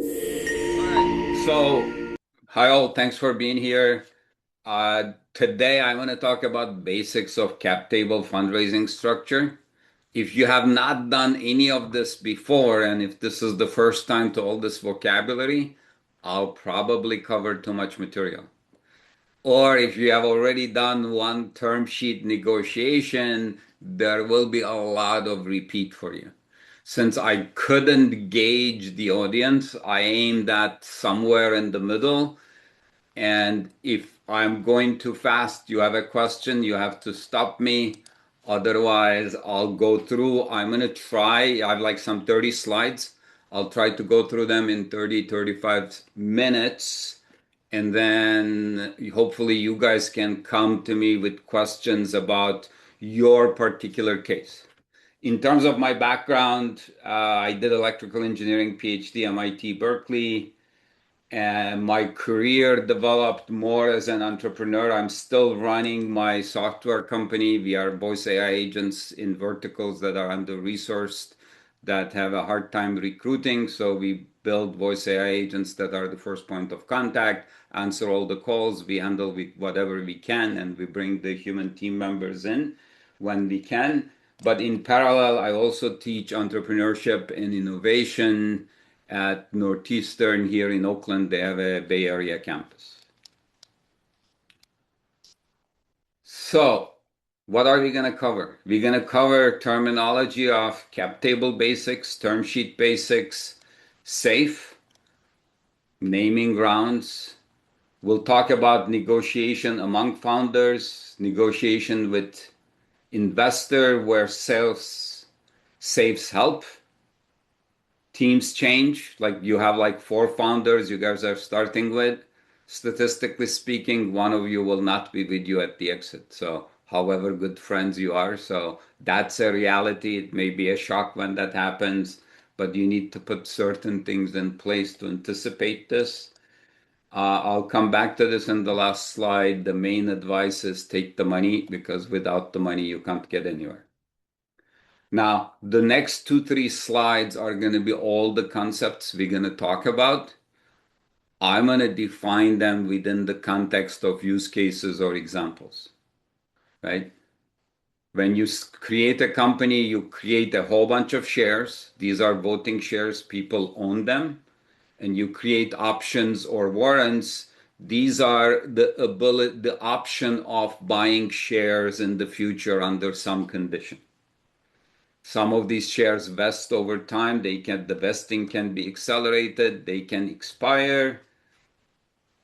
All right. So, hi all. Thanks for being here. Today I'm going to talk about basics of cap table fundraising structure. If you have not done any of this before, and if this is the first time to all this vocabulary, I'll probably cover too much material. Or if you have already done one term sheet negotiation, there will be a lot of repeat for you. Since I couldn't gauge the audience, I aimed at somewhere in the middle. And if I'm going too fast, you have a question, you have to stop me. Otherwise, I'll go through. I'm going to try. I have like some 30 slides. I'll try to go through them in 30, 35 minutes. And then hopefully you guys can come to me with questions about your particular case. In terms of my background, I did electrical engineering PhD, MIT Berkeley, and my career developed more as an entrepreneur. I'm still running my software company. We are voice AI agents in verticals that are under-resourced, that have a hard time recruiting. So we build voice AI agents that are the first point of contact, answer all the calls, we handle whatever we can, and we bring the human team members in when we can. But in parallel, I also teach entrepreneurship and innovation at Northeastern here in Oakland. They have a Bay Area campus. So, what are we going to cover? We're going to cover terminology of cap table basics, term sheet basics, SAFE, naming grounds. We'll talk about negotiation among founders, negotiation with investor where sales SAFEs help. Teams change, like you have like four founders you guys are starting with. Statistically speaking, one of you will not be with you at the exit. So however good friends you are, so that's a reality. It may be a shock when that happens, but you need to put certain things in place to anticipate this. I'll come back to this in the last slide. The main advice is take the money, because without the money you can't get anywhere. Now, the next two, three slides are going to be all the concepts we're going to talk about. I'm going to define them within the context of use cases or examples, right? When you create a company, you create a whole bunch of shares. These are voting shares, people own them, and you create options or warrants. These are the option of buying shares in the future under some condition. Some of these shares vest over time. The vesting can be accelerated. They can expire.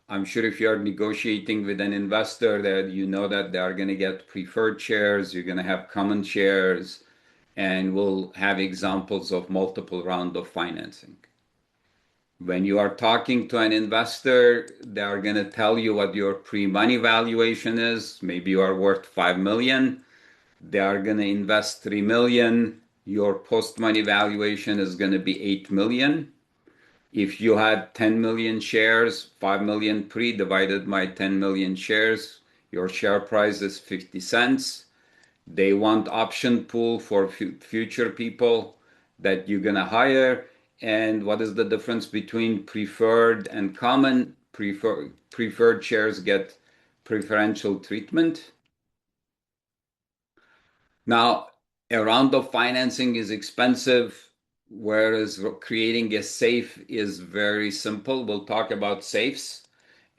I'm sure if you're negotiating with an investor that you know that they are going to get preferred shares, you're going to have common shares, and we'll have examples of multiple rounds of financing. When you are talking to an investor, they are going to tell you what your pre-money valuation is. Maybe you are worth 5 million. They are going to invest 3 million. Your post-money valuation is going to be 8 million. If you had 10 million shares, 5 million pre divided by 10 million shares, your share price is 50 cents. They want option pool for future people that you're going to hire. And what is the difference between preferred and common? Preferred shares get preferential treatment. Now, a round of financing is expensive, whereas creating a safe is very simple. We'll talk about safes.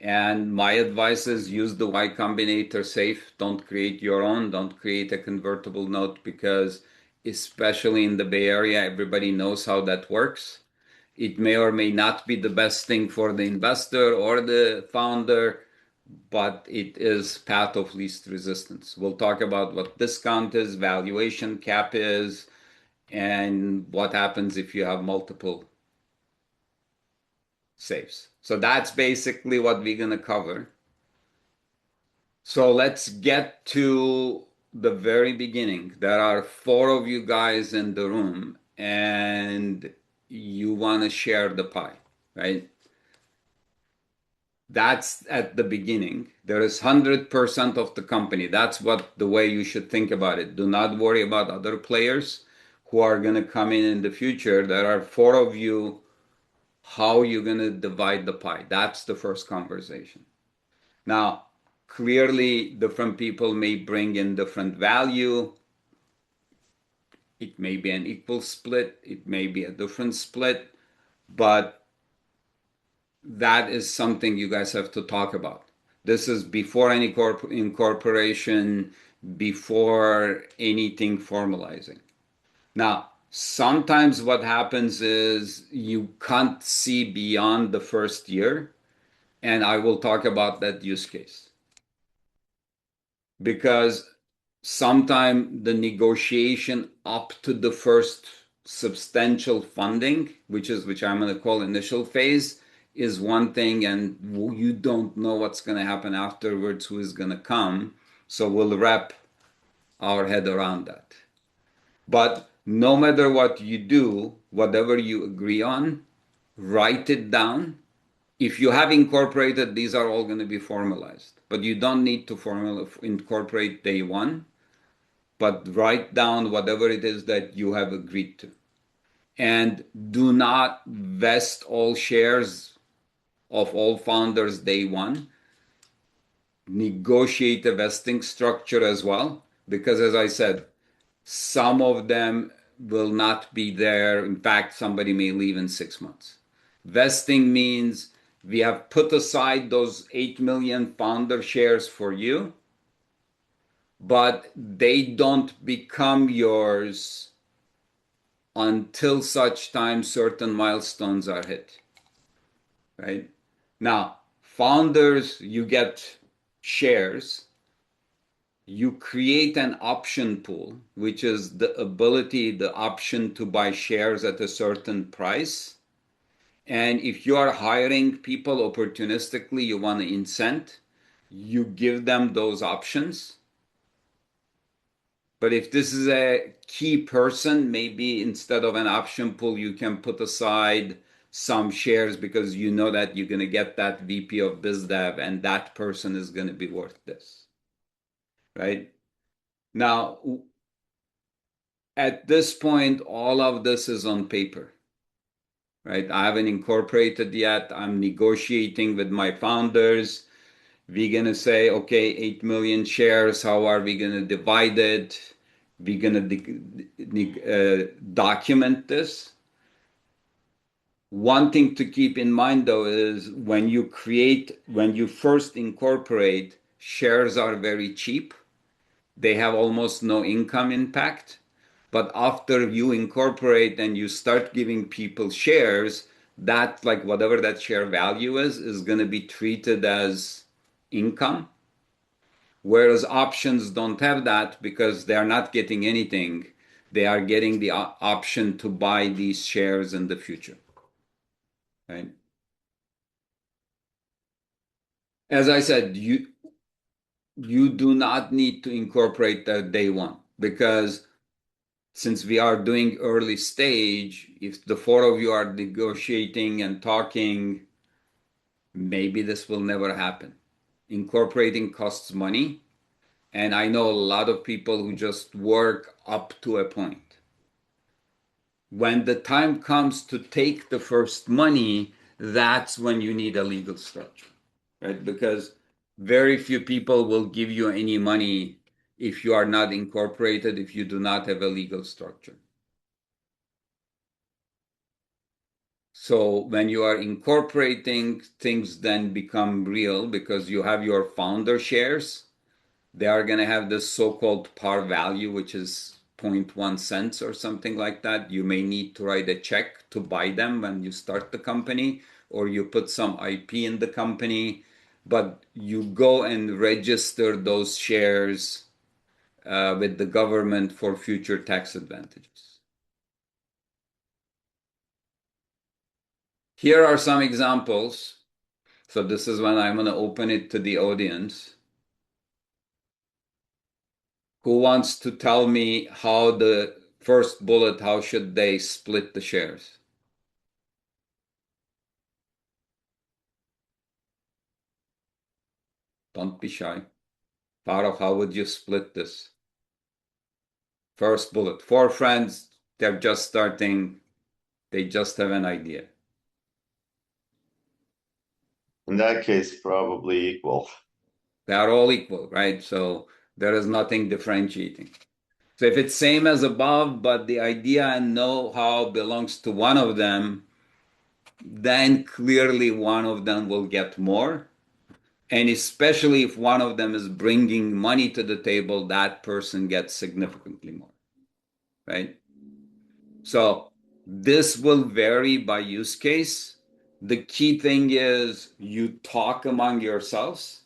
And my advice is use the Y Combinator safe. Don't create your own. Don't create a convertible note, because especially in the Bay Area, everybody knows how that works. It may or may not be the best thing for the investor or the founder, but it is path of least resistance. We'll talk about what discount is, valuation cap is, and what happens if you have multiple safes. So that's basically what we're going to cover. So let's get to the very beginning. There are four of you guys in the room, and you want to share the pie, right? That's at the beginning. There is 100% of the company. That's what the way you should think about it. Do not worry about other players who are going to come in the future. There are four of you how you're going to divide the pie. That's the first conversation. Now, clearly, different people may bring in different value. It may be an equal split, it may be a different split, but that is something you guys have to talk about. This is before any incorporation, before anything formalizing. Now, sometimes what happens is you can't see beyond the first year, and I will talk about that use case because sometime the negotiation up to the first substantial funding, which I'm going to call initial phase, is one thing, and you don't know what's going to happen afterwards, who is going to come. So we'll wrap our head around that. But no matter what you do, whatever you agree on, write it down. If you have incorporated, these are all going to be formalized. But you don't need to incorporate day one, but write down whatever it is that you have agreed to. And do not vest all shares of all founders day one. Negotiate a vesting structure as well, because as I said, some of them will not be there. In fact, somebody may leave in 6 months. Vesting means we have put aside those 8 million founder shares for you, but they don't become yours until such time certain milestones are hit. Right? Now, founders, you get shares. You create an option pool, which is the ability, the option to buy shares at a certain price. And if you are hiring people opportunistically, you want to incent, you give them those options. But if this is a key person, maybe instead of an option pool, you can put aside some shares because you know that you're going to get that VP of Biz Dev and that person is going to be worth this. Right? Now, at this point, all of this is on paper, right? I haven't incorporated yet. I'm negotiating with my founders. We're going to say, okay, 8 million shares. How are we going to divide it? We're going to document this. One thing to keep in mind, though, is when you first incorporate, shares are very cheap. They have almost no income impact. But after you incorporate and you start giving people shares, that, like whatever that share value is going to be treated as income. Whereas options don't have that because they are not getting anything. They are getting the option to buy these shares in the future. Right? As I said, you do not need to incorporate that day one because since we are doing early stage, if the four of you are negotiating and talking, maybe this will never happen. Incorporating costs money, and I know a lot of people who just work up to a point. When the time comes to take the first money, that's when you need a legal structure, right? Because very few people will give you any money if you are not incorporated, if you do not have a legal structure. So when you are incorporating, things then become real because you have your founder shares. They are going to have this so-called par value, which is zero point 0.1 cents or something like that. You may need to write a check to buy them when you start the company, or you put some IP in the company, but you go and register those shares with the government for future tax advantages. Here are some examples. So this is when I'm going to open it to the audience. Who wants to tell me how the first bullet, how should they split the shares? Don't be shy. Farah, how would you split this? First bullet. Four friends, they're just starting. They just have an idea. In that case, probably equal. They are all equal, right? So there is nothing differentiating. So if it's same as above, but the idea and know-how belongs to one of them, then clearly one of them will get more. And especially if one of them is bringing money to the table, that person gets significantly more, right? So this will vary by use case. The key thing is you talk among yourselves.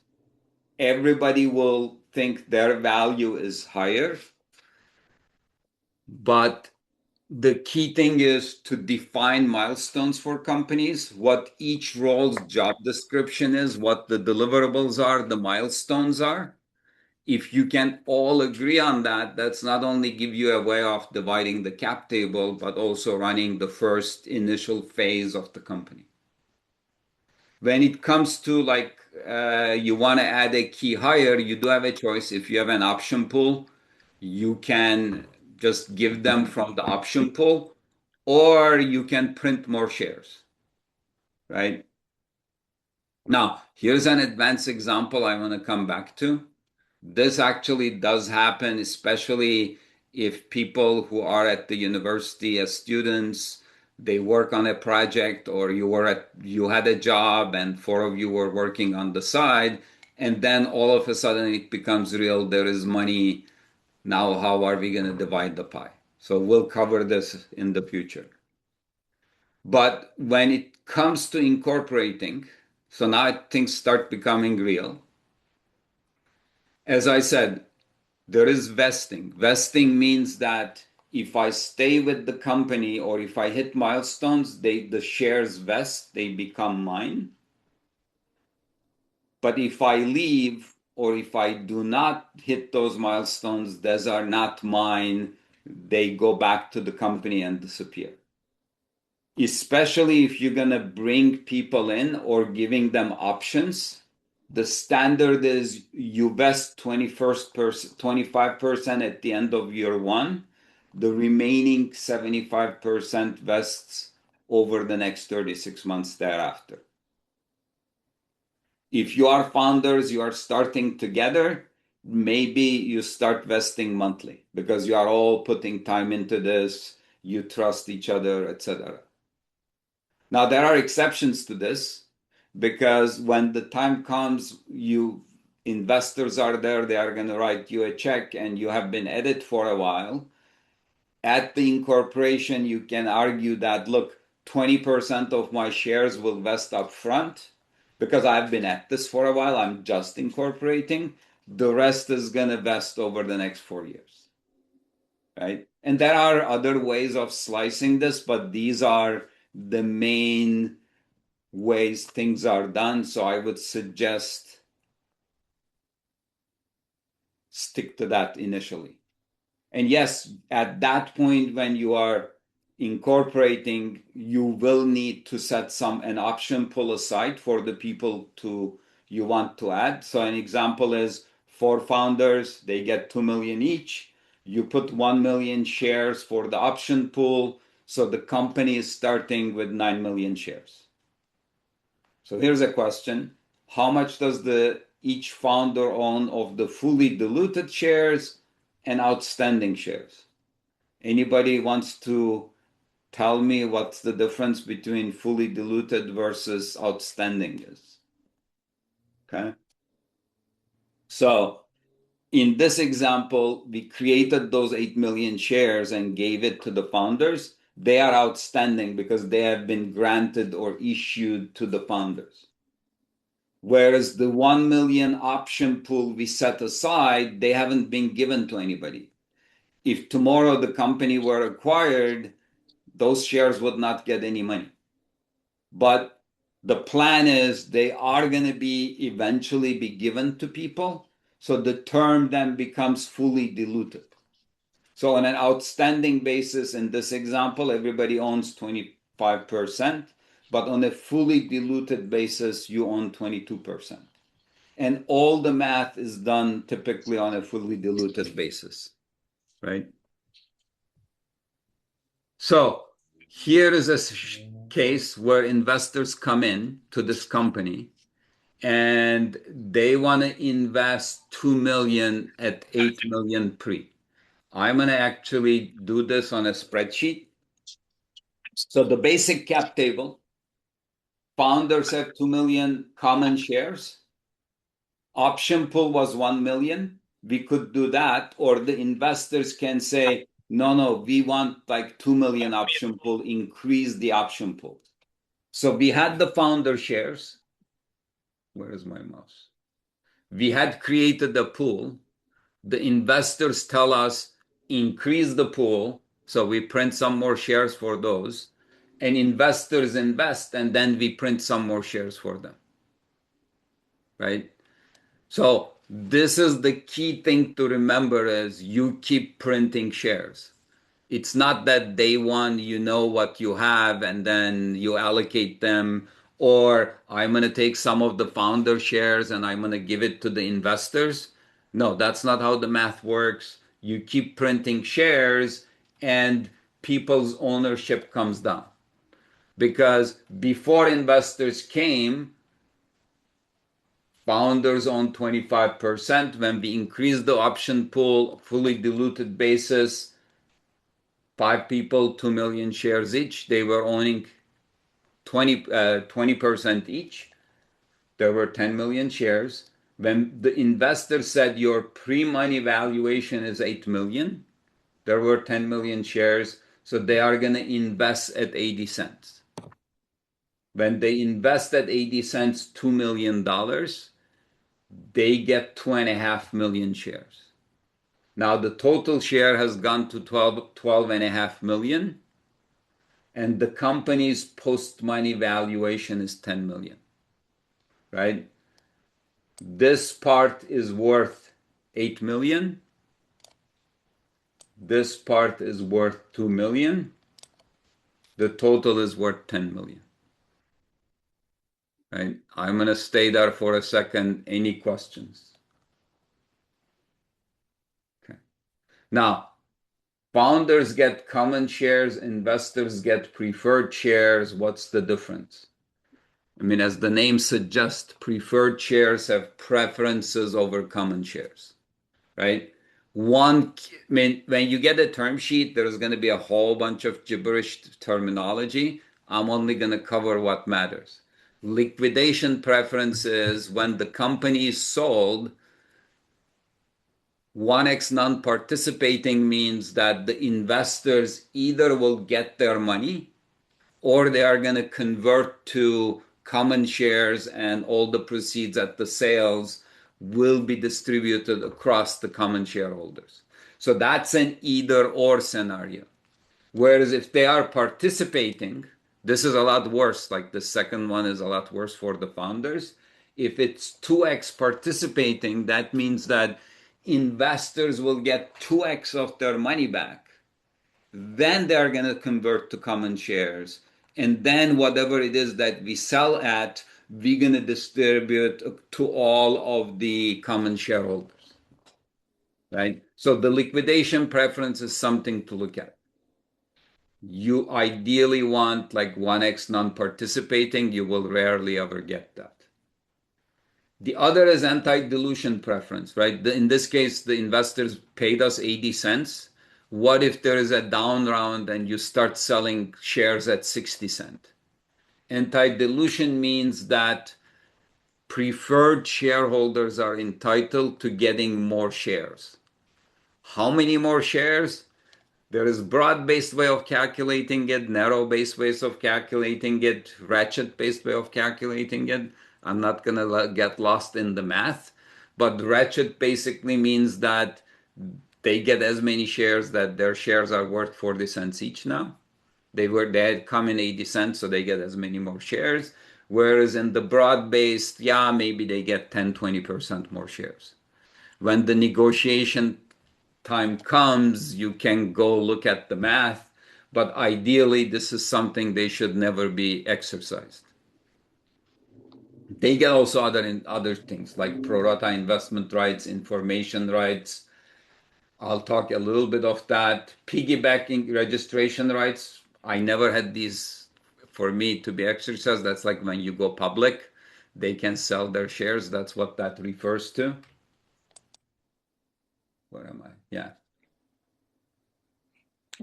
Everybody will think their value is higher, but the key thing is to define milestones for companies, what each role's job description is, what the deliverables are, the milestones are. If you can all agree on that, that's not only give you a way of dividing the cap table, but also running the first initial phase of the company. When it comes to like you want to add a key hire, you do have a choice. If you have an option pool, you can just give them from the option pool, or you can print more shares, right? Now, here's an advanced example I want to come back to. This actually does happen, especially if people who are at the university as students, they work on a project, or you had a job and four of you were working on the side, and then all of a sudden it becomes real, there is money. Now, how are we going to divide the pie? So we'll cover this in the future. But when it comes to incorporating, so now things start becoming real. As I said, there is vesting. Vesting means that if I stay with the company or if I hit milestones, the shares vest, they become mine. But if I leave or if I do not hit those milestones, those are not mine. They go back to the company and disappear. Especially if you're going to bring people in or giving them options. The standard is you vest 25% at the end of year one. The remaining 75% vests over the next 36 months thereafter. If you are founders, you are starting together, maybe you start vesting monthly because you are all putting time into this, you trust each other, etc. Now, there are exceptions to this because when the time comes, investors are there, they are going to write you a check and you have been at it for a while. At the incorporation, you can argue that, look, 20% of my shares will vest up front because I've been at this for a while. I'm just incorporating. The rest is going to vest over the next 4 years, right? And there are other ways of slicing this, but these are the main ways things are done. So I would suggest stick to that initially. And yes, at that point, when you are incorporating, you will need to set an option pull aside for the people you want to add. So an example is for founders, they get 2 million each. You put 1 million shares for the option pool. So the company is starting with 9 million shares. So here's a question. How much does each founder own of the fully diluted shares and outstanding shares? Anybody wants to tell me what's the difference between fully diluted versus outstanding is? Okay. So in this example, we created those 8 million shares and gave it to the founders. They are outstanding because they have been granted or issued to the founders. Whereas the 1 million option pool we set aside, they haven't been given to anybody. If tomorrow the company were acquired, those shares would not get any money. But the plan is they are going to be eventually be given to people. So the term then becomes fully diluted. So on an outstanding basis, in this example, everybody owns 25%, but on a fully diluted basis, you own 22%. And all the math is done typically on a fully diluted basis, right? So here is a case where investors come in to this company and they want to invest 2 million at 8 million pre. I'm going to actually do this on a spreadsheet. So the basic cap table, founders have 2 million common shares. Option pool was 1 million. We could do that, or the investors can say, no, no, we want like 2 million option pool, increase the option pool. So we had the founder shares. Where is my mouse? We had created a pool. The investors tell us increase the pool, so we print some more shares for those, and investors invest, and then we print some more shares for them, right? So this is the key thing to remember is you keep printing shares. It's not that day one you know what you have and then you allocate them, or I'm going to take some of the founder shares and I'm going to give it to the investors. No, that's not how the math works. You keep printing shares and people's ownership comes down. Because before investors came, founders own 25%. When we increased the option pool, fully diluted basis, five people, 2 million shares each. They were owning 20% each. There were 10 million shares. When the investor said your pre-money valuation is 8 million, there were 10 million shares. So they are going to invest at 80 cents. When they invest at 80 cents, $2 million, they get 2.5 million shares. Now the total share has gone to 12.5 million, and the company's post-money valuation is 10 million, right? This part is worth 8 million. This part is worth 2 million. The total is worth 10 million, right? I'm going to stay there for a second. Any questions? Okay. Now, founders get common shares, investors get preferred shares. What's the difference? I mean, as the name suggests, preferred shares have preferences over common shares, right? I mean, when you get a term sheet, there's going to be a whole bunch of gibberish terminology. I'm only going to cover what matters. Liquidation preferences, when the company is sold, 1x non-participating means that the investors either will get their money or they are going to convert to common shares and all the proceeds at the sales will be distributed across the common shareholders. So that's an either or scenario. Whereas if they are participating, this is a lot worse. Like the second one is a lot worse for the founders. If it's 2x participating, that means that investors will get 2x of their money back. Then they are going to convert to common shares. And then whatever it is that we sell at, we're going to distribute to all of the common shareholders, right? So the liquidation preference is something to look at. You ideally want like 1x non-participating. You will rarely ever get that. The other is anti-dilution preference, right? In this case, the investors paid us 80 cents. What if there is a down round and you start selling shares at 60 cents? Anti-dilution means that preferred shareholders are entitled to getting more shares. How many more shares? There is broad-based way of calculating it, narrow-based ways of calculating it, ratchet-based way of calculating it. I'm not going to get lost in the math, but ratchet basically means that they get as many shares that their shares are worth 40 cents each now. They had come in 80 cents, so they get as many more shares. Whereas in the broad-based, yeah, maybe they get 10, 20% more shares. When the negotiation time comes, you can go look at the math, but ideally, this is something they should never be exercised. They get also other things like pro rata investment rights, information rights. I'll talk a little bit of that. Piggybacking registration rights. I never had these for me to be exercised. That's like when you go public. they can sell their shares. That's what that refers to. Where am I? Yeah.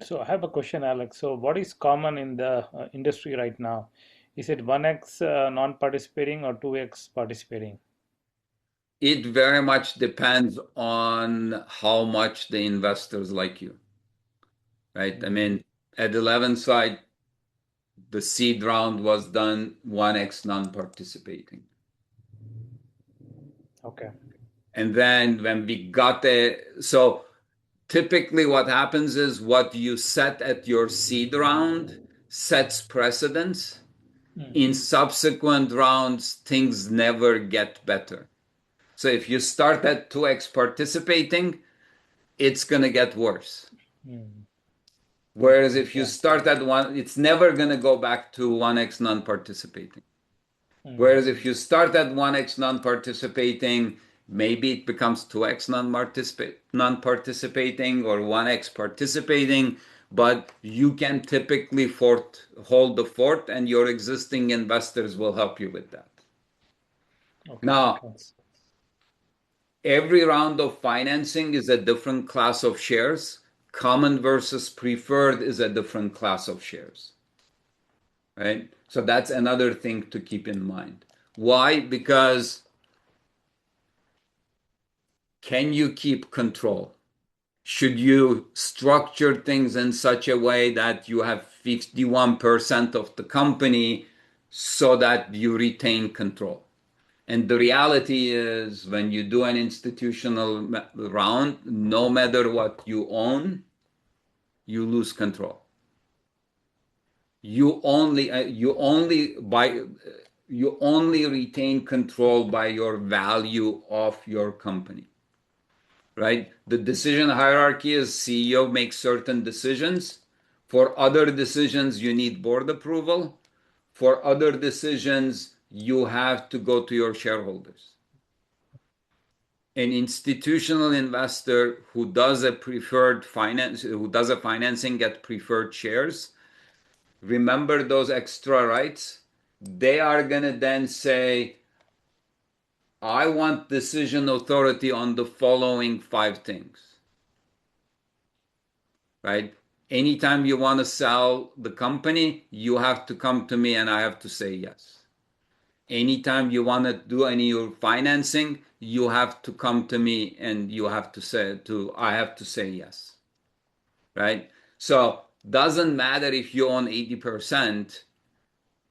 So I have a question, Alex. So what is common in the industry right now? Is it 1x non-participating or 2x participating? It very much depends on how much the investors like you, right? I Mm, mean, at 11 side, the seed round was done 1x non-participating. okay. And then when we got there, so typically what happens is what you set at your seed round sets precedence. Mm, In subsequent rounds, things never get better. So if you start at 2x participating, it's going to get worse. mm, Whereas if you yeah. start at one, it's never going to go back to 1x non-participating. Mm, Whereas if you start at 1x non-participating, maybe it becomes 2x non-participating or 1x participating, but you can typically hold the fort and your existing investors will help you with that. okay. Now, Thanks. every round of financing is a different class of shares. Common versus preferred is a different class of shares, right? So that's another thing to keep in mind. Why? Because can you keep control? Should you structure things in such a way that you have 51% of the company so that you retain control? And the reality is, when you do an institutional round, no matter what you own, you lose control. You only retain control by your value of your company, right? The decision hierarchy is CEO makes certain decisions. For other decisions, you need board approval. For other decisions, you have to go to your shareholders. An institutional investor who does a financing at preferred shares, remember those extra rights? They are going to then say, I want decision authority on the following five things, right? Anytime you want to sell the company, you have to come to me and I have to say yes. Anytime you want to do any financing, you have to come to me and I have to say yes, right? So doesn't matter if you own 80%,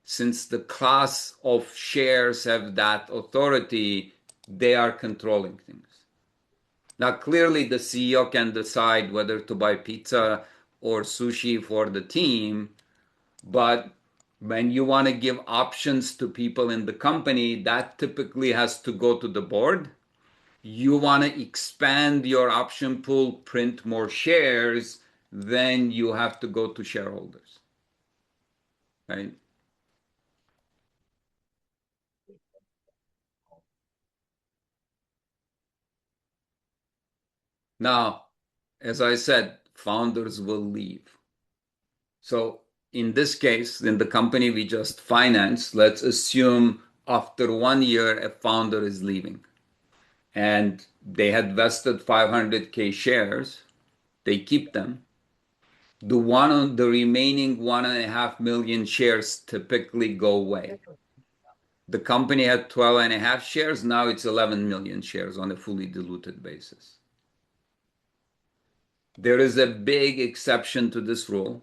since the class of shares have that authority, they are controlling things. Now, clearly, the CEO can decide whether to buy pizza or sushi for the team, but when you want to give options to people in the company, that typically has to go to the board. You want to expand your option pool, print more shares, then you have to go to shareholders, right? Now, as I said, founders will leave. So in this case, in the company we just financed, let's assume after 1 year, a founder is leaving and they had vested 500K shares. They keep them. The remaining 1.5 million shares typically go away. The company had 12 and a half shares. Now it's 11 million shares on a fully diluted basis. There is a big exception to this rule.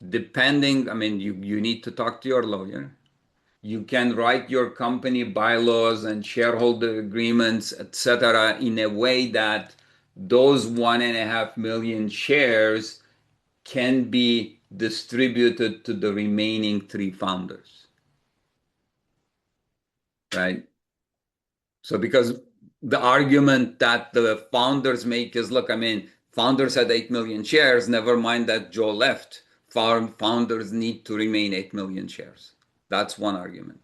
I mean, you need to talk to your lawyer. You can write your company bylaws and shareholder agreements, etc., in a way that those 1.5 million shares can be distributed to the remaining three founders, right? So, because the argument that the founders make is, look, I mean, founders had 8 million shares, never mind that Joe left. Founders need to remain 8 million shares. That's one argument.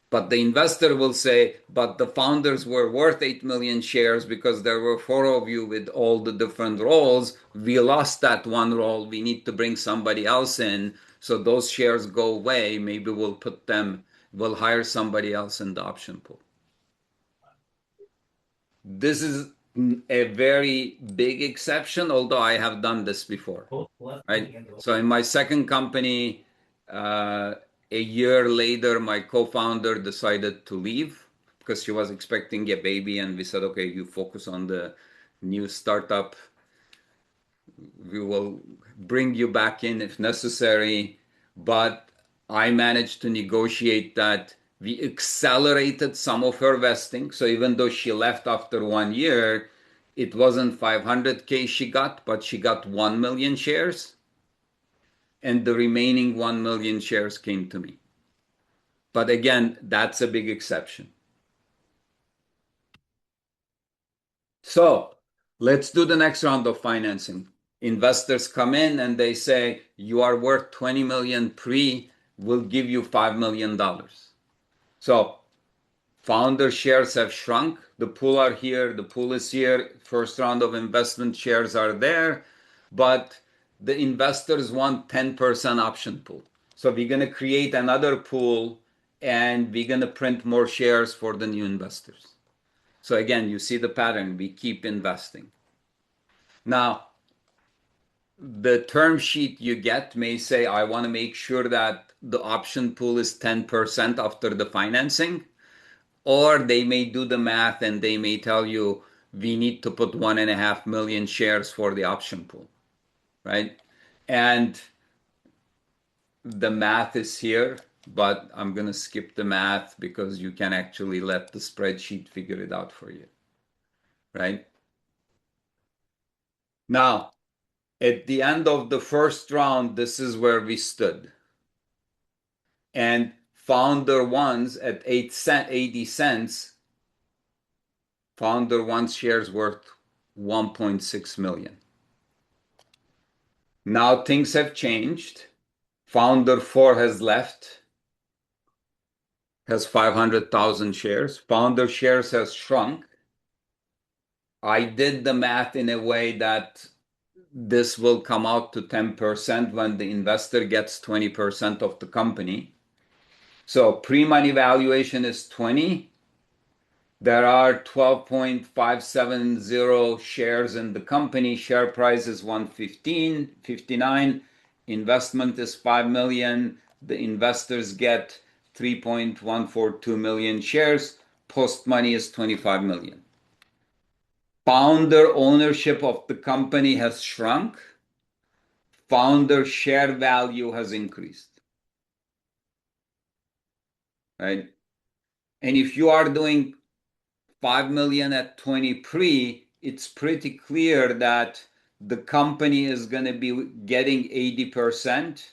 But the investor will say, but the founders were worth 8 million shares because there were four of you with all the different roles. We lost that one role. We need to bring somebody else in. So those shares go away. Maybe we'll put them will hire somebody else in the option pool. This is a very big exception, although I have done this before, right? So in my second company, a year later, my co-founder decided to leave because she was expecting a baby, and we said, okay, you focus on the new startup. We will bring you back in if necessary. But I managed to negotiate that we accelerated some of her vesting. So even though she left after 1 year, it wasn't 500K she got, but she got 1 million shares. And the remaining 1 million shares came to me. But again, that's a big exception. So let's do the next round of financing. Investors come in and they say, you are worth 20 million pre, we'll give you $5 million. So founder shares have shrunk. The pool are here, the pool is here. First round of investment shares are there, but the investors want 10% option pool. So we're going to create another pool and we're going to print more shares for the new investors. So again, you see the pattern. We keep investing. Now, the term sheet you get may say, I want to make sure that the option pool is 10% after the financing. Or they may do the math and they may tell you, we need to put 1.5 million shares for the option pool, right? And the math is here, but I'm going to skip the math because you can actually let the spreadsheet figure it out for you, right? Now, at the end of the first round, this is where we stood. And founder ones at 80 cents, founder one's shares worth 1.6 million. Now things have changed. Founder 4 has left, has 500,000 shares. Founder shares has shrunk. I did the math in a way that this will come out to 10% when the investor gets 20% of the company. So pre-money valuation is 20. There are 12.570 shares in the company. Share price is 115.59. Investment is 5 million. The investors get 3.142 million shares. Post money is 25 million. Founder ownership of the company has shrunk. Founder share value has increased. Right? And if you are doing 5 million at 20 pre, it's pretty clear that the company is going to be getting 80%.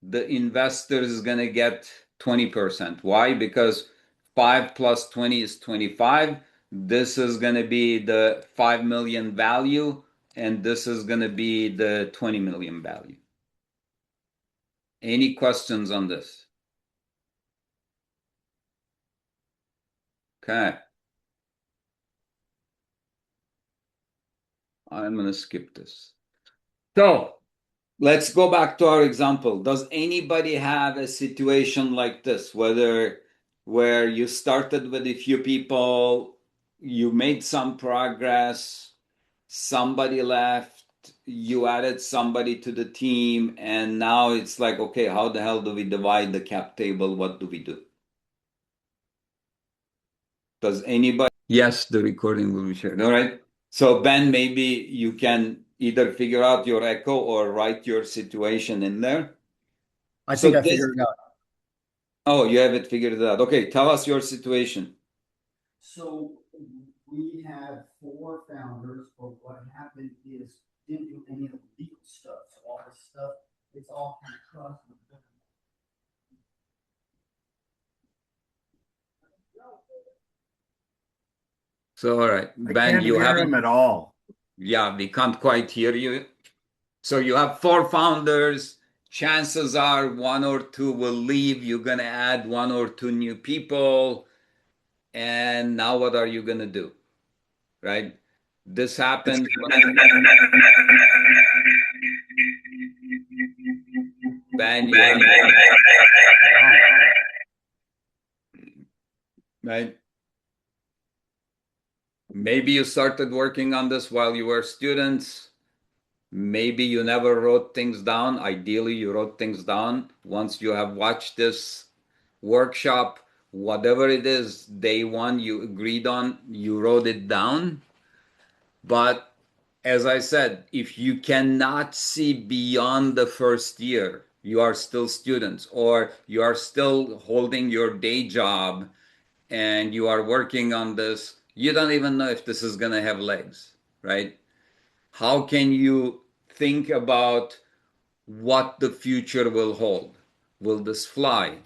The investor is going to get 20%. Why? Because 5 plus 20 is 25. This is going to be the 5 million value, and this is going to be the 20 million value. Any questions on this? Okay. I'm going to skip this. So let's go back to our example. Does anybody have a situation like this, where you started with a few people, you made some progress, somebody left, you added somebody to the team, and now it's like, okay, how the hell do we divide the cap table? What do we do? Does anybody? Yes, the recording will be shared. All right. So Ben, maybe you can either figure out your echo or write your situation in there. I think I figured it out. Oh, you have it figured out. Okay, tell us your situation. So we have 4 founders, but what happened is didn't do any of the legal stuff. So all this stuff, it's all kind of crossed. So, all right, I Ben, can't you hear haven't. him at all. Yeah, we can't quite hear you. So you have 4 founders. Chances are 1 or 2 will leave. You're gonna add 1 or 2 new people. And now what are you gonna do? Right? This happened. Ben, you have. right? Maybe you started working on this while you were students. Maybe you never wrote things down. Ideally, you wrote things down. Once you have watched this workshop, whatever it is, day one you agreed on, you wrote it down. But as I said, if you cannot see beyond the first year, you are still students, or you are still holding your day job and you are working on this, you don't even know if this is going to have legs, right? How can you think about what the future will hold? Will this fly?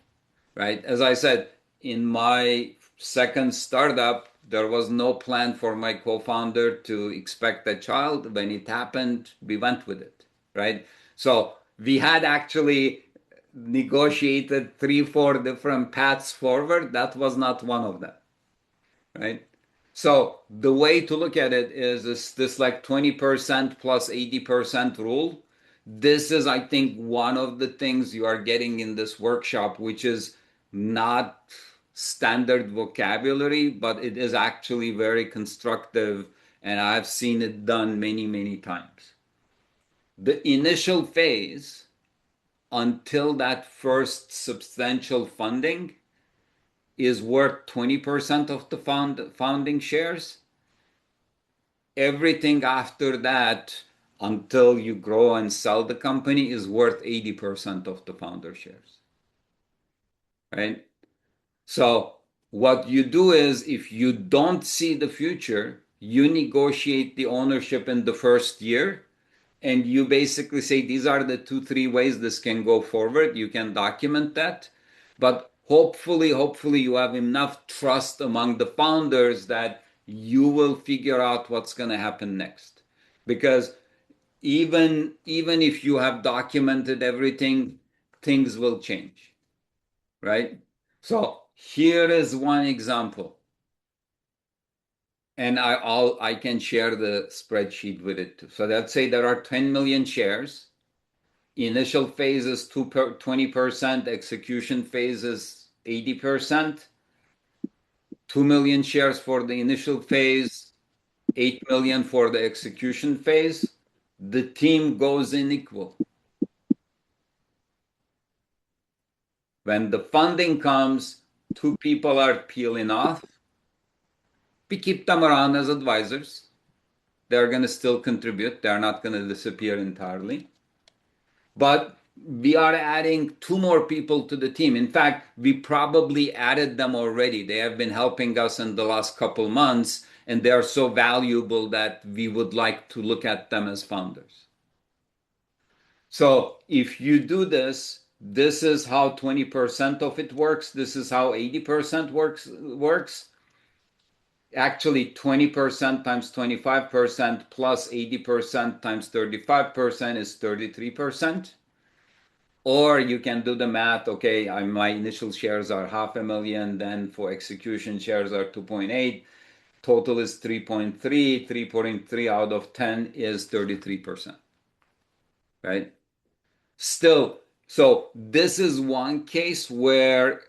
Right? As I said, in my second startup, there was no plan for my co-founder to expect a child. When it happened, we went with it, right? So we had actually negotiated 3, 4 different paths forward. That was not one of them, right? So the way to look at it is this like 20% plus 80% rule. This is, I think, one of the things you are getting in this workshop, which is not standard vocabulary, but it is actually very constructive, and I've seen it done many, many times. The initial phase, until that first substantial funding, is worth 20% of the founding shares. Everything after that, until you grow and sell the company, is worth 80% of the founder shares, right? So what you do is, if you don't see the future, you negotiate the ownership in the first year, and you basically say these are the 2, 3 ways this can go forward. You can document that, but hopefully you have enough trust among the founders that you will figure out what's going to happen next. Because even if you have documented everything, things will change, right? So here is one example, and I can share the spreadsheet with it too. So let's say there are 10 million shares. Initial phase is 20%, execution phase is 80%. 2 million shares for the initial phase, 8 million for the execution phase. The team goes in equal. When the funding comes, 2 people are peeling off. We keep them around as advisors. They're going to still contribute. They're not going to disappear entirely. But we are adding 2 more people to the team. In fact, we probably added them already. They have been helping us in the last couple months, and they are so valuable that we would like to look at them as founders. So if you do this, this is how 20% of it works. This is how 80% works. Actually, 20% times 25% plus 80% times 35% is 33%. Or you can do the math. Okay, my initial shares are 500,000, then for execution shares are 2.8. Total is 3.3. 3.3 out of 10 is 33%, right? Still, so this is one case where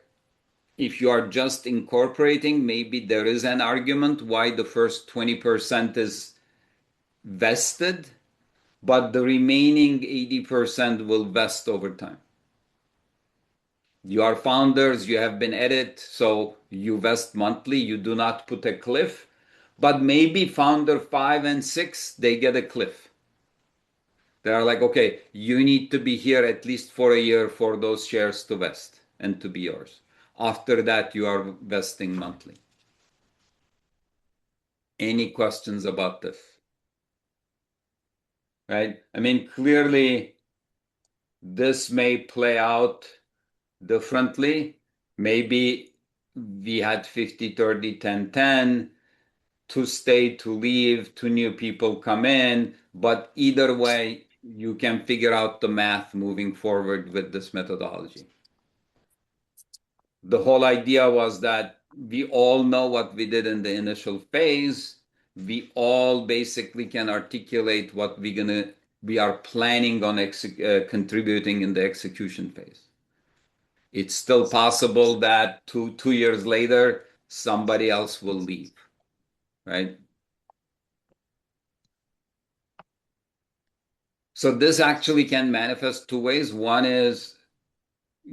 if you are just incorporating, maybe there is an argument why the first 20% is vested, but the remaining 80% will vest over time. You are founders, you have been at it, so you vest monthly, you do not put a cliff, but maybe founder 5 and 6, they get a cliff. They're like, okay, you need to be here at least for a year for those shares to vest and to be yours. After that, you are vesting monthly. Any questions about this? Right? I mean, clearly, this may play out differently. Maybe we had 50, 30, 10, 10, to stay, to leave, 2 new people come in. But either way, you can figure out the math moving forward with this methodology. The whole idea was that we all know what we did in the initial phase. We all basically can articulate what we are planning on contributing in the execution phase. It's still possible that two years later, somebody else will leave, right? So this actually can manifest two ways. One is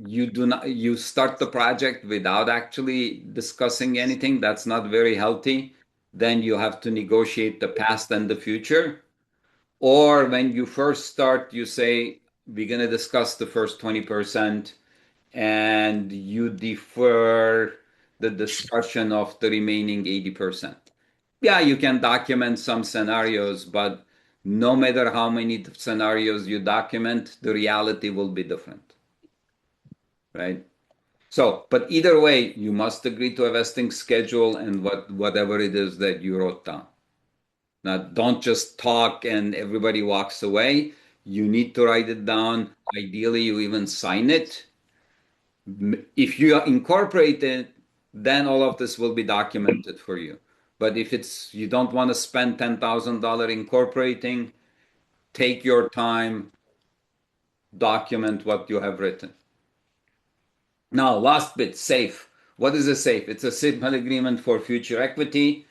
you start the project without actually discussing anything. That's not very healthy. Then you have to negotiate the past and the future. Or when you first start, you say, we're going to discuss the first 20% and you defer the discussion of the remaining 80%. Yeah, you can document some scenarios, but no matter how many scenarios you document, the reality will be different, right? So, but either way, you must agree to a vesting schedule and whatever it is that you wrote down. Now, don't just talk and everybody walks away. You need to write it down. Ideally, you even sign it. If you incorporate it, then all of this will be documented for you. But if it's you don't want to spend $10,000 incorporating, take your time, document what you have written. Now, last bit, SAFE. What is a SAFE? It's a simple agreement for future equity.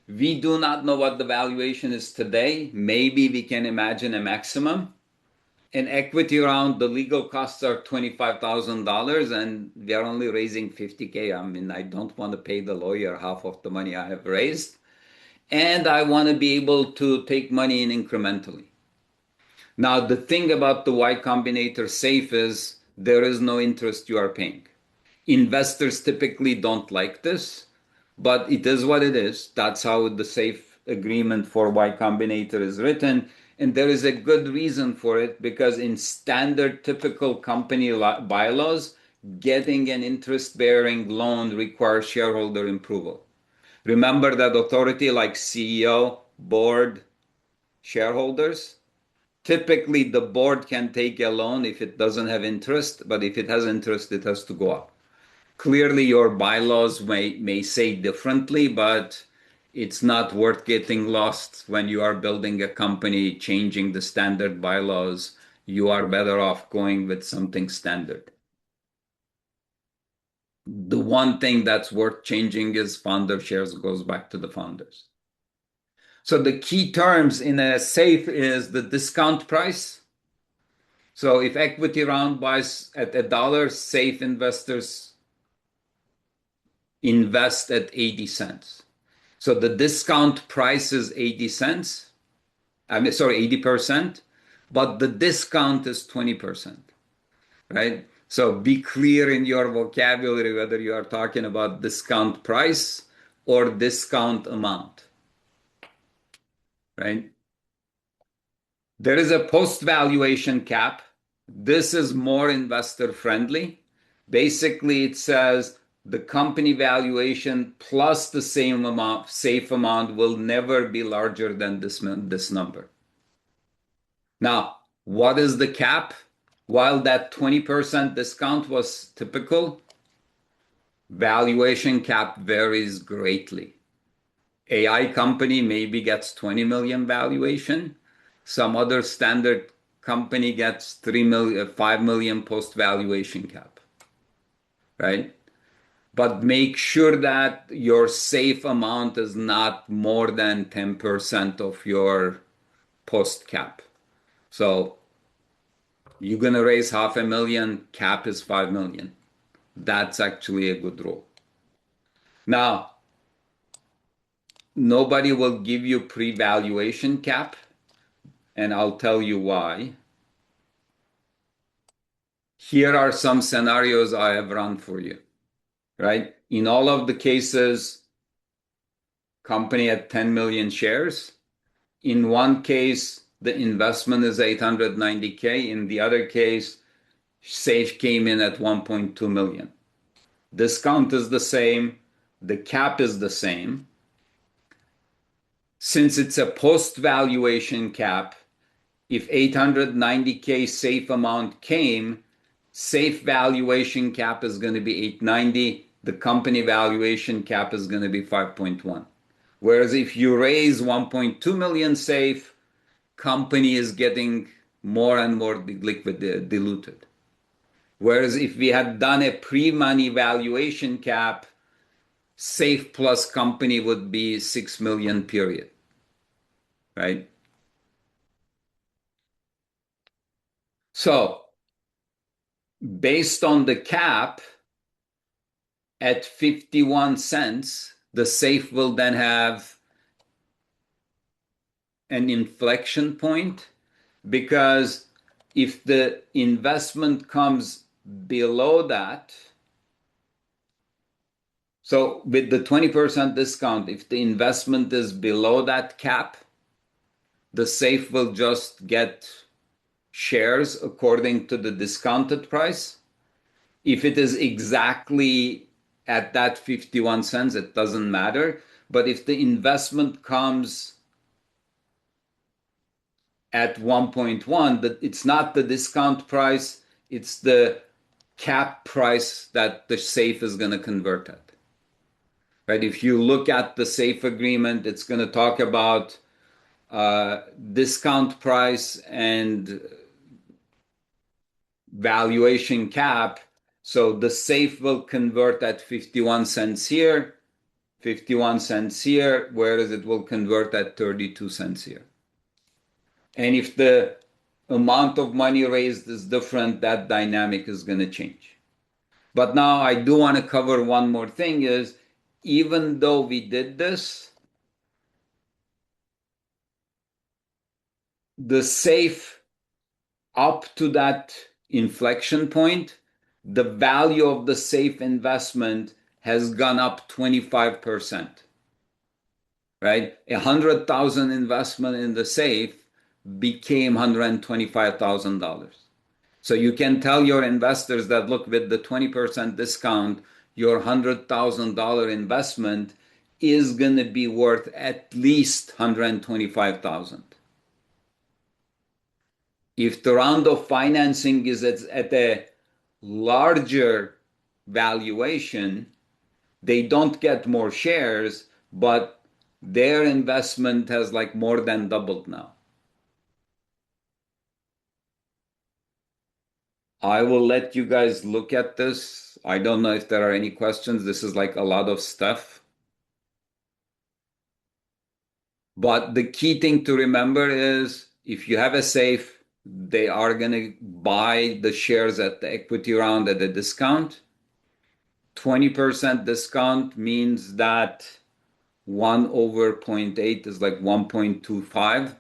We do not know what the valuation is today. Maybe we can imagine a maximum. In equity round, the legal costs are $25,000 and we are only raising 50K. I mean, I don't want to pay the lawyer half of the money I have raised. And I want to be able to take money in incrementally. Now, the thing about the Y Combinator SAFE is there is no interest you are paying. Investors typically don't like this, but it is what it is. That's how the SAFE agreement for Y Combinator is written. And there is a good reason for it because in standard typical company bylaws, getting an interest-bearing loan requires shareholder approval. Remember that authority like CEO, board, shareholders? Typically, the board can take a loan if it doesn't have interest, but if it has interest, it has to go up. Clearly, your bylaws may say differently, but it's not worth getting lost when you are building a company, changing the standard bylaws. You are better off going with something standard. The one thing that's worth changing is founder shares goes back to the founders. So the key terms in a SAFE is the discount price. So if equity round buys at $1, SAFE investors invest at 80 cents. So the discount price is 80 cents. I mean, sorry, 80%, but the discount is 20%, right? So be clear in your vocabulary whether you are talking about discount price or discount amount, right? There is a post-valuation cap. This is more investor friendly. Basically, it says the company valuation plus the same amount, safe amount will never be larger than this number. Now, what is the cap? While that 20% discount was typical, valuation cap varies greatly. AI company maybe gets 20 million valuation. Some other standard company gets 3 million, 5 million post valuation cap, right? But make sure that your safe amount is not more than 10% of your post cap. So you're going to raise $500,000, cap is 5 million. That's actually a good rule. Now, nobody will give you pre-valuation cap, and I'll tell you why. Here are some scenarios I have run for you, right? In all of the cases, company had 10 million shares. In one case, the investment is 890K. In the other case, SAFE came in at 1.2 million. Discount is the same. The cap is the same. Since it's a post-valuation cap, if 890K SAFE amount came, SAFE valuation cap is going to be 890. The company valuation cap is going to be 5.1. Whereas if you raise 1.2 million SAFE, company is getting more and more diluted. Whereas if we had done a pre-money valuation cap, safe plus company would be 6 million period, right? So based on the cap at 51 cents, the safe will then have an inflection point, because if the investment comes below that, so with the 20% discount, if the investment is below that cap, the safe will just get shares according to the discounted price. If it is exactly at that 51 cents, it doesn't matter. But if the investment comes at 1.1, it's not the discount price, it's the cap price that the safe is going to convert at. Right? If you look at the safe agreement, it's going to talk about discount price and valuation cap. So the safe will convert at 51 cents here, 51 cents here, whereas it will convert at 32 cents here. And if the amount of money raised is different, that dynamic is going to change. But now I do want to cover one more thing is, even though we did this, the safe up to that inflection point, the value of the safe investment has gone up 25%, right? 100,000 investment in the safe became $125,000. So you can tell your investors that, look, with the 20% discount, your $100,000 investment is going to be worth at least $125,000. If the round of financing is at a larger valuation, they don't get more shares, but their investment has like more than doubled now. I will let you guys look at this. I don't know if there are any questions. This is like a lot of stuff. But the key thing to remember is, if you have a safe, they are going to buy the shares at the equity round at a discount. 20% discount means that 1 over 0.8 is like 1.25.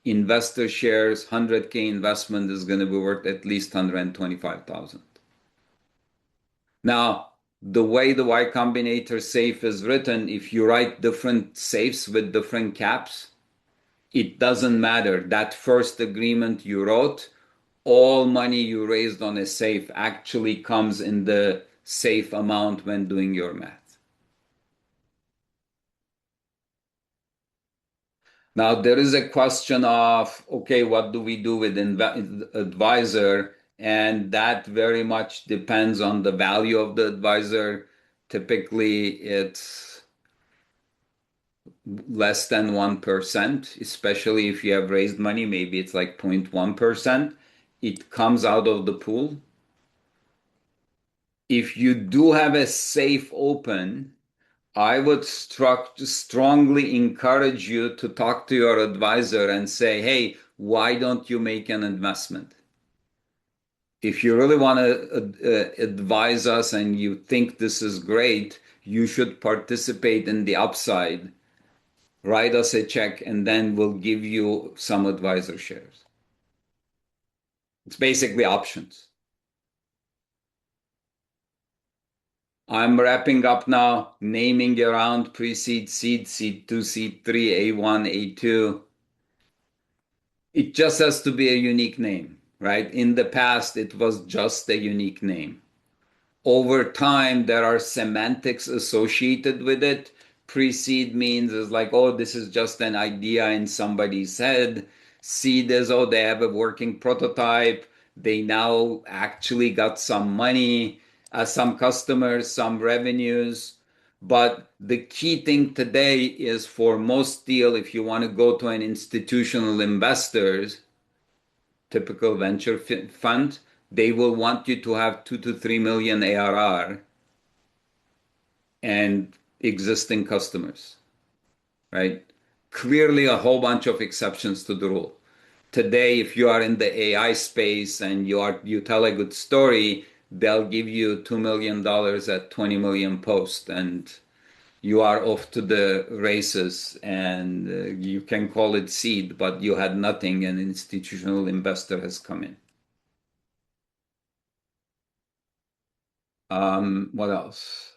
Investor shares, 100K investment is going to be worth at least 125,000. Now, the way the Y Combinator safe is written, if you write different safes with different caps, it doesn't matter. That first agreement you wrote, all money you raised on a safe actually comes in the safe amount when doing your math. Now, there is a question of, okay, what do we do with advisor? And that very much depends on the value of the advisor. Typically, it's less than 1%, especially if you have raised money, maybe it's like 0.1%. It comes out of the pool. If you do have a safe open, I would strongly encourage you to talk to your advisor and say, hey, why don't you make an investment? If you really want to advise us and you think this is great, you should participate in the upside. Write us a check and then we'll give you some advisor shares. It's basically options. I'm wrapping up now, naming around pre-seed, seed, seed 2, seed 3, A1, A2. It just has to be a unique name, right? In the past, it was just a unique name. Over time, there are semantics associated with it. Pre-seed means is like, oh, this is just an idea in somebody's head. Seed is, oh, they have a working prototype. They now actually got some money, some customers, some revenues. But the key thing today is, for most deal, if you want to go to an institutional investors, typical venture fund, they will want you to have 2 to 3 million ARR. And existing customers, right? Clearly a whole bunch of exceptions to the rule. Today, if you are in the AI space and you tell a good story, they'll give you $2 million at 20 million posts, and you are off to the races, and you can call it seed, but you had nothing, and an institutional investor has come in. What else?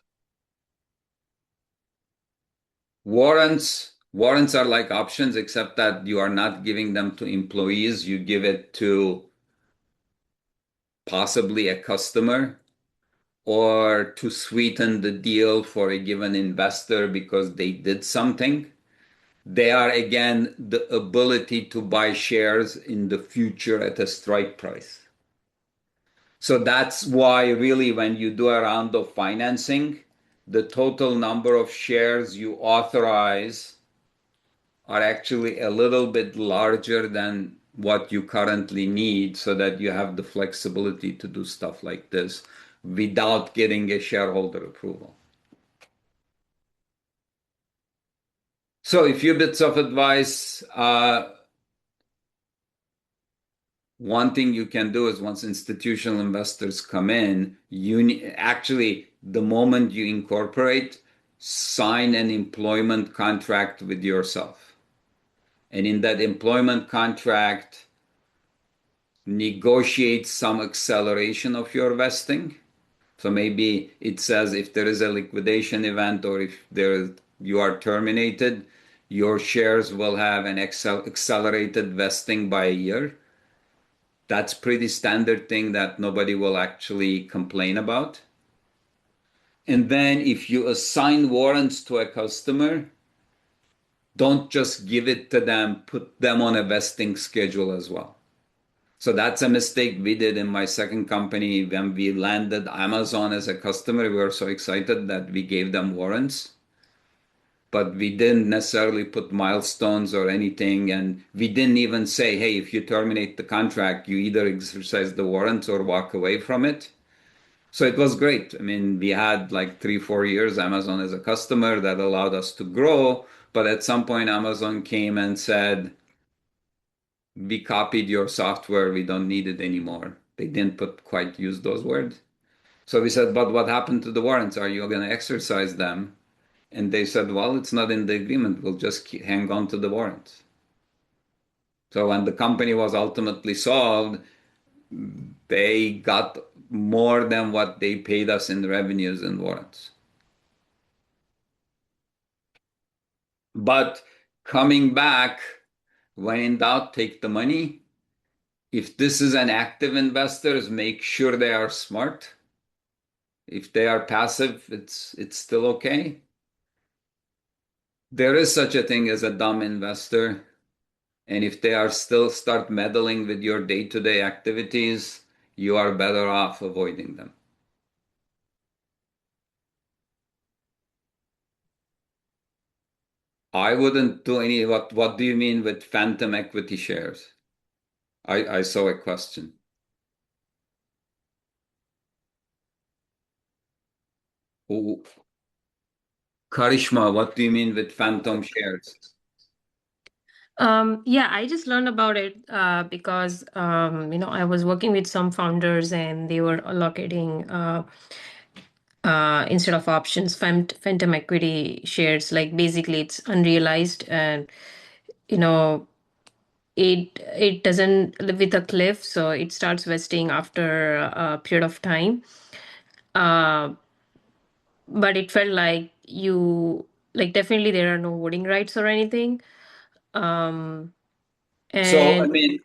Warrants are like options, except that you are not giving them to employees. You give it to possibly a customer or to sweeten the deal for a given investor because they did something. They are, again, the ability to buy shares in the future at a strike price. So that's why, really, when you do a round of financing, the total number of shares you authorize are actually a little bit larger than what you currently need so that you have the flexibility to do stuff like this without getting a shareholder approval. So a few bits of advice. One thing you can do is once institutional investors come in, actually, the moment you incorporate, sign an employment contract with yourself. And in that employment contract, negotiate some acceleration of your vesting. So maybe it says if there is a liquidation event or if you are terminated, your shares will have an accelerated vesting by a year. That's pretty standard thing that nobody will actually complain about. And then if you assign warrants to a customer, don't just give it to them, put them on a vesting schedule as well. So that's a mistake we did in my second company. When we landed Amazon as a customer, we were so excited that we gave them warrants, but we didn't necessarily put milestones or anything. And we didn't even say, hey, if you terminate the contract, you either exercise the warrants or walk away from it. So it was great. I mean, we had like 3-4 years Amazon as a customer that allowed us to grow. But at some point, Amazon came and said, we copied your software, we don't need it anymore. They didn't quite use those words. So we said, but what happened to the warrants? Are you going to exercise them? And they said, well, it's not in the agreement. We'll just hang on to the warrants. So when the company was ultimately solved, they got more than what they paid us in revenues and warrants. But coming back, when in doubt, take the money. If this is an active investor, make sure they are smart. If they are passive, it's still okay. There is such a thing as a dumb investor. And if they are still start meddling with your day-to-day activities, you are better off avoiding them. I wouldn't do any, what do you mean with phantom equity shares? I saw a question. Oh, Karishma, what do you mean with phantom shares? Yeah, I just learned about it because I was working with some founders and they were allocating instead of options, phantom equity shares. Like basically, it's unrealized, and you know it doesn't live with a cliff, so it starts vesting after a period of time. But it felt like definitely there are no voting rights or anything. Um, So, I and mean,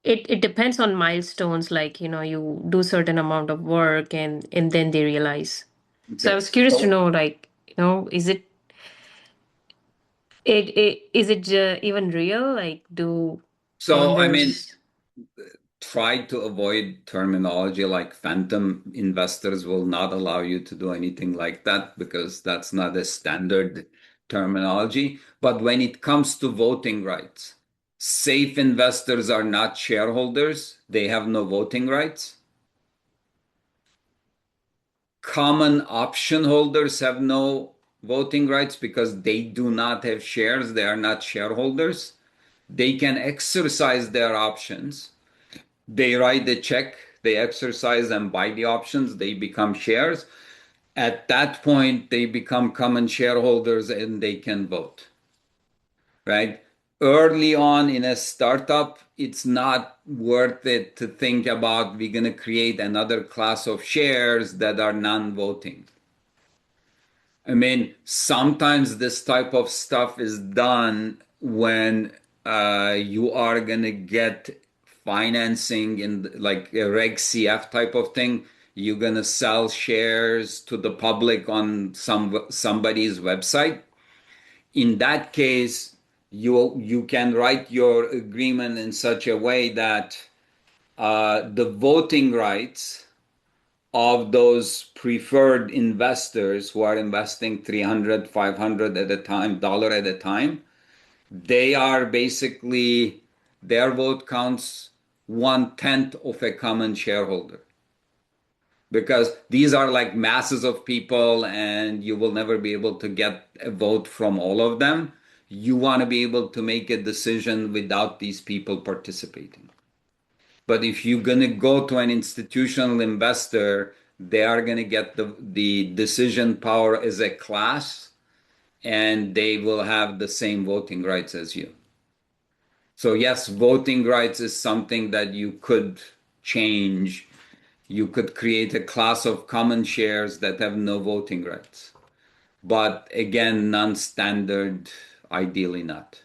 it depends on milestones, like you do certain amount of work and then they realize. So I okay. was curious to So, know, like, is it even real? Like, do I mean, founders? try to avoid terminology like phantom. Investors will not allow you to do anything like that because that's not a standard terminology. But when it comes to voting rights, safe investors are not shareholders. They have no voting rights. Common option holders have no voting rights because they do not have shares, they are not shareholders. They can exercise their options. They write the check, they exercise and buy the options, they become shares. At that point, they become common shareholders and they can vote, right? Early on in a startup, it's not worth it to think about we're going to create another class of shares that are non-voting. I mean, sometimes this type of stuff is done when you are going to get financing in like a Reg CF type of thing. You're going to sell shares to the public on somebody's website. In that case, you can write your agreement in such a way that the voting rights of those preferred investors who are investing 300, 500 at a time, dollar at a time, they are basically, their vote counts 1/10 of a common shareholder. Because these are like masses of people and you will never be able to get a vote from all of them. You want to be able to make a decision without these people participating. But if you're going to go to an institutional investor, they are going to get the decision power as a class and they will have the same voting rights as you. So yes, voting rights is something that you could change. You could create a class of common shares that have no voting rights. But again, non-standard, ideally not.